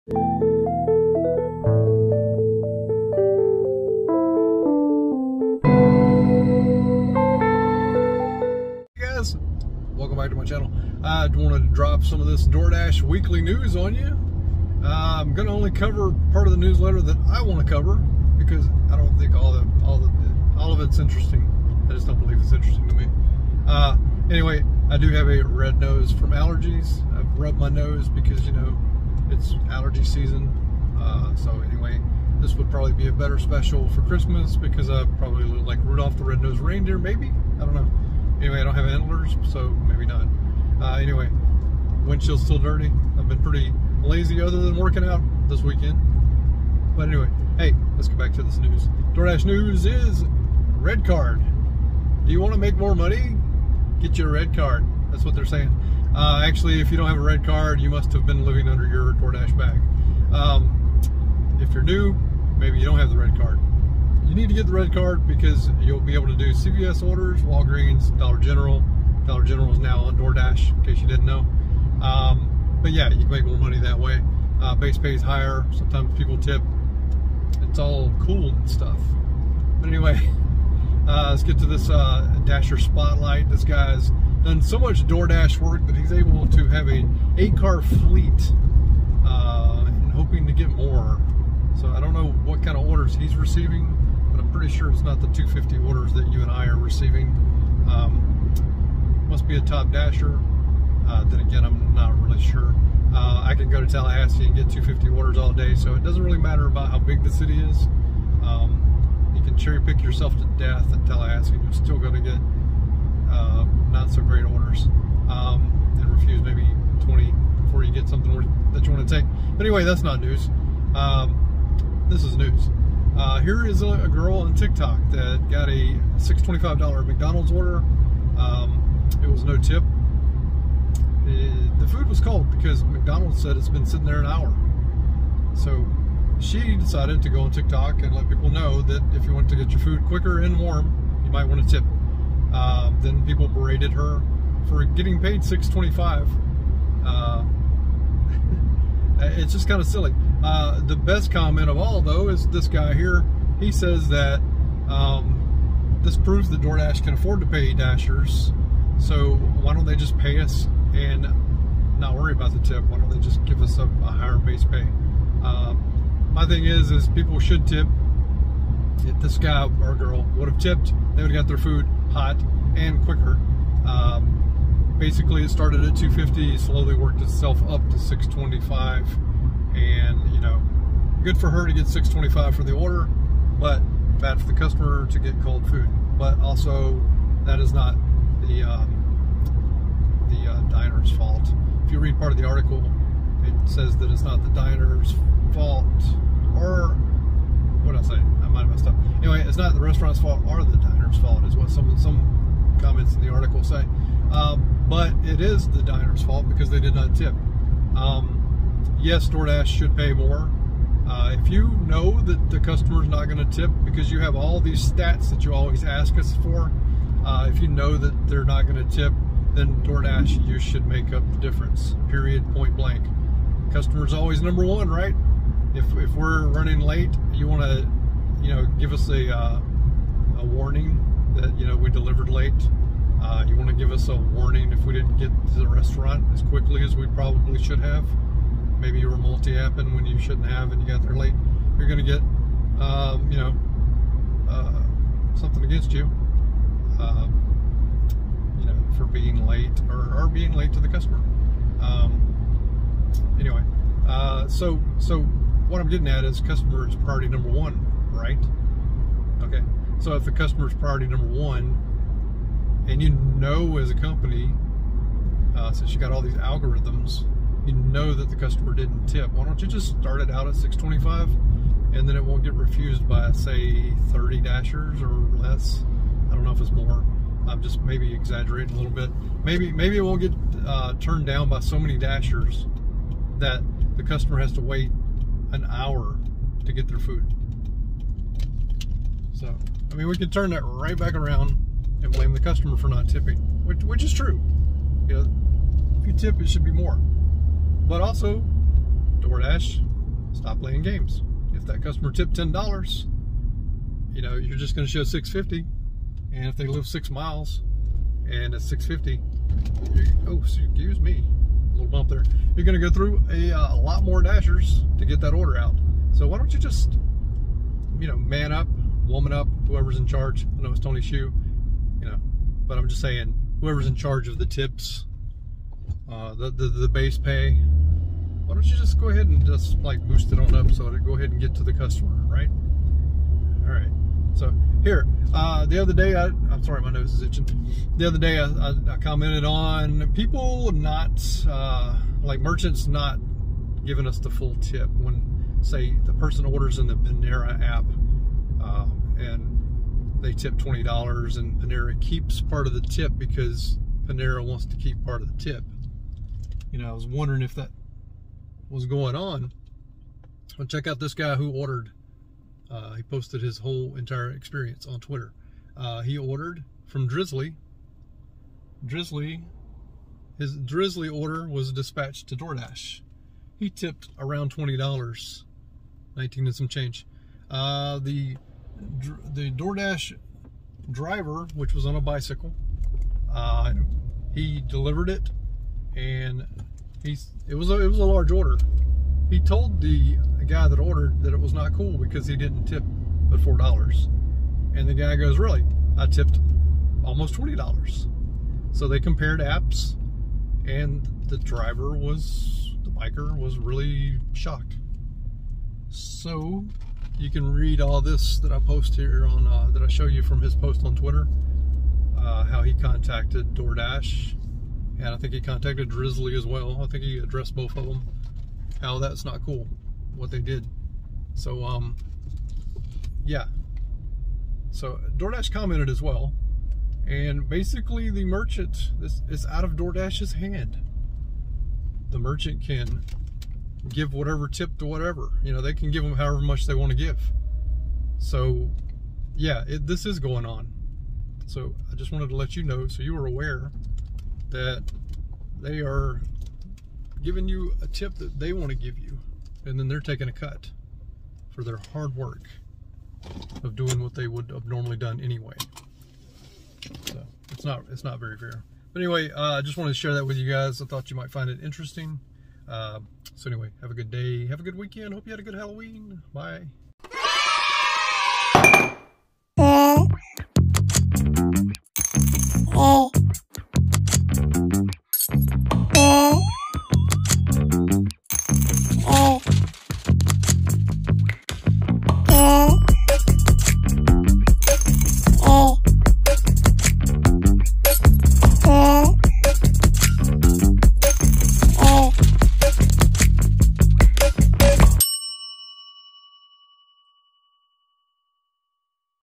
Hey guys, welcome back to my channel. I wanted to drop some of this DoorDash weekly news on you. I'm going to only cover part of the newsletter that I want to cover because I don't think all of it's interesting. I just don't believe it's interesting to me. Anyway, I do have a red nose from allergies. I've rubbed my nose because, you know, it's allergy season. So anyway, this would probably be a better special for Christmas because I probably look like Rudolph the Red-Nosed Reindeer, maybe? I don't know. Anyway, I don't have antlers, so maybe not. Anyway, windshield's still dirty. I've been pretty lazy other than working out this weekend. But anyway, hey, let's get back to this news. DoorDash news is red card. Do you want to make more money? Get you a red card. That's what they're saying. Actually, if you don't have a red card, you must have been living under your DoorDash bag. If you're new, maybe you don't have the red card. You need to get the red card because you'll be able to do CVS orders, Walgreens, Dollar General. Dollar General is now on DoorDash, in case you didn't know. But yeah, you can make more money that way. Base pay is higher. Sometimes people tip. It's all cool and stuff. But anyway, let's get to this Dasher Spotlight. This guy's done so much DoorDash work that he's able to have an 8-car fleet and hoping to get more. So I don't know what kind of orders he's receiving, but I'm pretty sure it's not the 250 orders that you and I are receiving. Must be a top Dasher. Then again, I'm not really sure. I can go to Tallahassee and get 250 orders all day, so it doesn't really matter about how big the city is. You can cherry pick yourself to death in Tallahassee. You're still going to get not so great orders and refuse maybe 20 before you get something that you want to take. But anyway, that's not news. This is news. Here is a girl on TikTok that got a $625 McDonald's order. It was no tip. The food was cold because McDonald's said it's been sitting there an hour. So she decided to go on TikTok and let people know that if you want to get your food quicker and warm, you might want to tip. Then people berated her for getting paid $625. It's just kind of silly. The best comment of all, though, is this guy here. He says that this proves that DoorDash can afford to pay Dashers. So why don't they just pay us and not worry about the tip? Why don't they just give us a higher base pay? My thing is people should tip. If this guy or girl would have tipped, they would have got their food hot and quicker. Basically, it started at $250, slowly worked itself up to $625, and you know, good for her to get $625 for the order, but bad for the customer to get cold food. But also, that is not the diner's fault. If you read part of the article, it says that it's not the diner's fault, or what did I say? I might have messed up. Anyway, it's not the restaurant's fault or the diner's fault, is what some comments in the article say. But it is the diner's fault because they did not tip. Yes, DoorDash should pay more. If you know that the customer's not going to tip because you have all these stats that you always ask us for, if you know that they're not going to tip, then DoorDash, you should make up the difference. Period, point blank. Customer's always number one, right? If we're running late, you want to, you know, give us a warning that, you know, we delivered late. You want to give us a warning if we didn't get to the restaurant as quickly as we probably should have. Maybe you were multi-apping when you shouldn't have and you got there late. You're going to get, you know, something against you, you know, for being late or being late to the customer. Anyway, so what I'm getting at is customer is priority number one, right? Okay, so if the customer is priority number one, and you know as a company, since you got all these algorithms, you know that the customer didn't tip, why don't you just start it out at $625 and then it won't get refused by, say, 30 Dashers or less. I don't know if it's more. I'm just maybe exaggerating a little bit. Maybe it won't get turned down by so many Dashers that the customer has to wait an hour to get their food. So, I mean, we could turn that right back around and blame the customer for not tipping, which is true. You know, if you tip, it should be more. But also, DoorDash stop playing games. If that customer tipped $10, you know, you're just going to show $6.50. And if they live 6 miles and it's $6.50, oh, excuse me, a little bump there. You're going to go through a lot more dashers to get that order out. So why don't you just, you know, man up, woman up, whoever's in charge. I know it's Tony Shu, you know, but I'm just saying, whoever's in charge of the tips, the base pay, why don't you just go ahead and just like boost it on up so to go ahead and get to the customer, right? All right. So here, the other day, I'm sorry, my nose is itching. The other day, I commented on people not, like merchants not giving us the full tip when, say, the person orders in the Panera app, and they tip $20, and Panera keeps part of the tip because Panera wants to keep part of the tip. You know, I was wondering if that was going on. Well, check out this guy who ordered. He posted his whole entire experience on Twitter. He ordered from Drizzly. His Drizzly order was dispatched to DoorDash. He tipped around $20, 19 and some change. The DoorDash driver, which was on a bicycle, he delivered it, and it was a large order. He told the guy that ordered that it was not cool because he didn't tip but $4. And the guy goes, really? I tipped almost $20. So they compared apps, and the biker was really shocked. So you can read all this that I post here on, that I show you from his post on Twitter, how he contacted DoorDash, and I think he contacted Drizzly as well. I think he addressed both of them. How that's not cool, what they did. So, yeah. So DoorDash commented as well, and basically the merchant, this is out of DoorDash's hand. The merchant can give whatever tip to whatever. You know, they can give them however much they want to give. So, yeah, this is going on. So I just wanted to let you know, so you were aware that they are giving you a tip that they want to give you, and then they're taking a cut for their hard work of doing what they would have normally done anyway. So it's not very fair. But anyway, I just wanted to share that with you guys. I thought you might find it interesting. So anyway, have a good day, have a good weekend. Hope you had a good Halloween. Bye.